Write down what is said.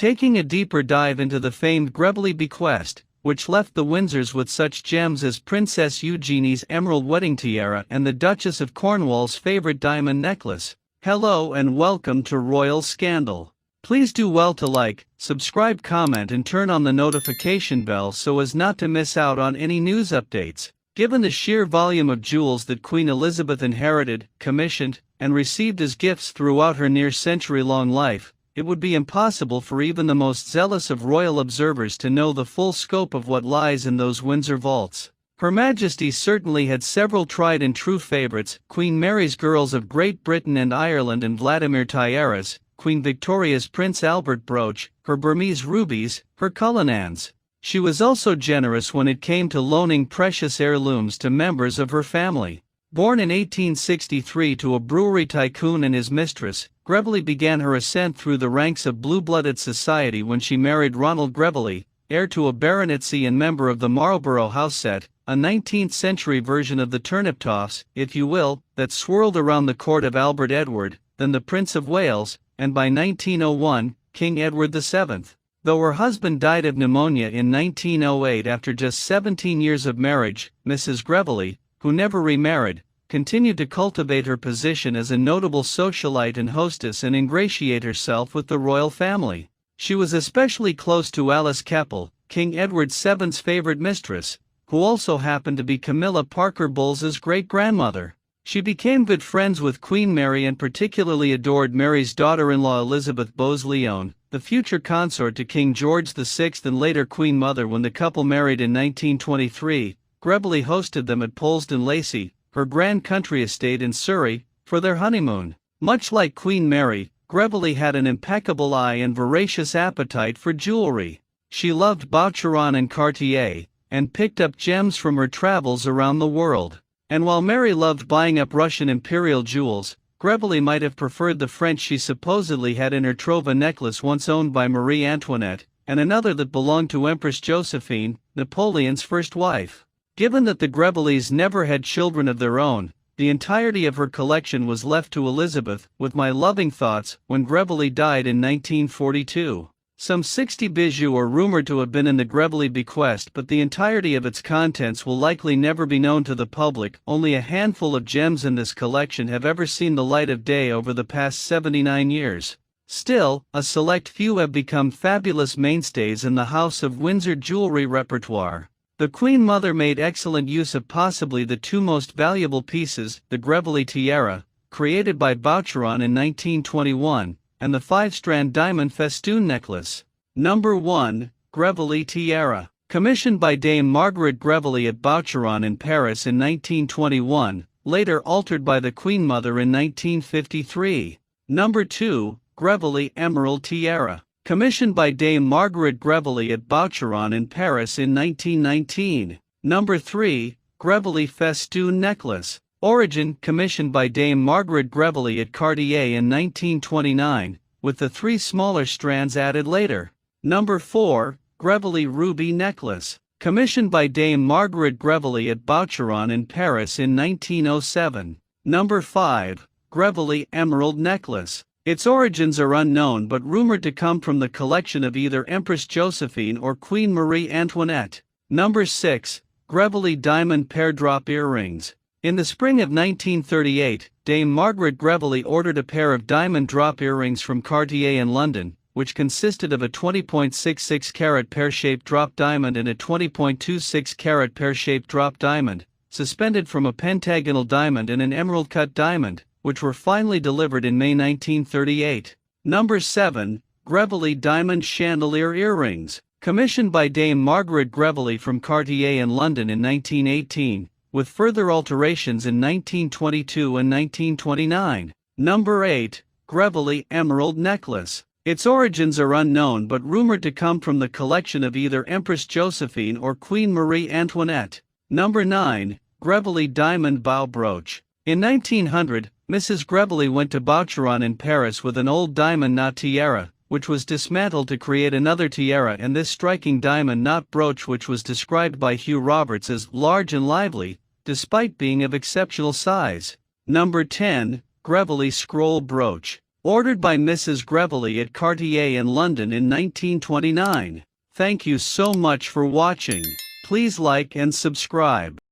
taking a deeper dive into the famed Greville bequest, which left the Windsors with such gems as Princess Eugenie's emerald wedding tiara and the Duchess of Cornwall's favorite diamond necklace. Hello and welcome to Royal Scandal. Please do well to like, subscribe, comment and turn on the notification bell so as not to miss out on any news updates. Given the sheer volume of jewels that Queen Elizabeth inherited, commissioned, and received as gifts throughout her near-century-long life, it would be impossible for even the most zealous of royal observers to know the full scope of what lies in those Windsor vaults. Her Majesty certainly had several tried-and-true favorites: Queen Mary's Girls of Great Britain and Ireland and Vladimir tiaras, Queen Victoria's Prince Albert brooch, her Burmese rubies, her Cullinans. She was also generous when it came to loaning precious heirlooms to members of her family. Born in 1863 to a brewery tycoon and his mistress, Greville began her ascent through the ranks of blue-blooded society when she married Ronald Greville, heir to a baronetcy and member of the Marlborough house set, a 19th-century version of the turnip toss, if you will, that swirled around the court of Albert Edward, then the Prince of Wales, and by 1901, King Edward VII. Though her husband died of pneumonia in 1908 after just 17 years of marriage, Mrs. Greville, who never remarried, continued to cultivate her position as a notable socialite and hostess and ingratiate herself with the royal family. She was especially close to Alice Keppel, King Edward VII's favorite mistress, who also happened to be Camilla Parker Bowles's great-grandmother. She became good friends with Queen Mary and particularly adored Mary's daughter-in-law Elizabeth Bowes-Lyon, the future consort to King George VI and later Queen Mother. When the couple married in 1923, Greville hosted them at Polesden Lacey, her grand country estate in Surrey, for their honeymoon. Much like Queen Mary, Greville had an impeccable eye and voracious appetite for jewelry. She loved Boucheron and Cartier, and picked up gems from her travels around the world. And while Mary loved buying up Russian imperial jewels, Greville might have preferred the French she supposedly had in her trove: necklace once owned by Marie Antoinette, and another that belonged to Empress Josephine, Napoleon's first wife. Given that the Grevilles never had children of their own, the entirety of her collection was left to Elizabeth, with my loving thoughts, when Greville died in 1942. Some 60 bijoux are rumored to have been in the Greville bequest, but the entirety of its contents will likely never be known to the public. Only a handful of gems in this collection have ever seen the light of day over the past 79 years. Still, a select few have become fabulous mainstays in the House of Windsor jewelry repertoire. The Queen Mother made excellent use of possibly the two most valuable pieces, the Greville tiara, created by Boucheron in 1921, and the 5-strand diamond festoon necklace. Number 1. Greville tiara. Commissioned by Dame Margaret Greville at Boucheron in Paris in 1921, later altered by the Queen Mother in 1953. Number 2. Greville emerald tiara. Commissioned by Dame Margaret Greville at Boucheron in Paris in 1919. Number 3. Greville festoon necklace. Origin: commissioned by Dame Margaret Greville at Cartier in 1929, with the 3 smaller strands added later. Number 4. Greville ruby necklace. Commissioned by Dame Margaret Greville at Boucheron in Paris in 1907. Number 5. Greville emerald necklace. Its origins are unknown but rumored to come from the collection of either Empress Josephine or Queen Marie Antoinette. Number 6. Greville diamond pear-drop earrings. In the spring of 1938, Dame Margaret Greville ordered a pair of diamond drop earrings from Cartier in London, which consisted of a 20.66 carat pear-shaped drop diamond and a 20.26 carat pear-shaped drop diamond, suspended from a pentagonal diamond and an emerald-cut diamond, which were finally delivered in May 1938. Number 7. Greville diamond chandelier earrings. Commissioned by Dame Margaret Greville from Cartier in London in 1918, with further alterations in 1922 and 1929. Number 8. Greville emerald necklace. Its origins are unknown but rumored to come from the collection of either Empress Josephine or Queen Marie Antoinette. Number 9. Greville diamond bow brooch. In 1900, Mrs. Greville went to Boucheron in Paris with an old diamond knot tiara, which was dismantled to create another tiara, and this striking diamond knot brooch, which was described by Hugh Roberts as large and lively, despite being of exceptional size. Number 10. Greville scroll brooch. Ordered by Mrs. Greville at Cartier in London in 1929. Thank you so much for watching. Please like and subscribe.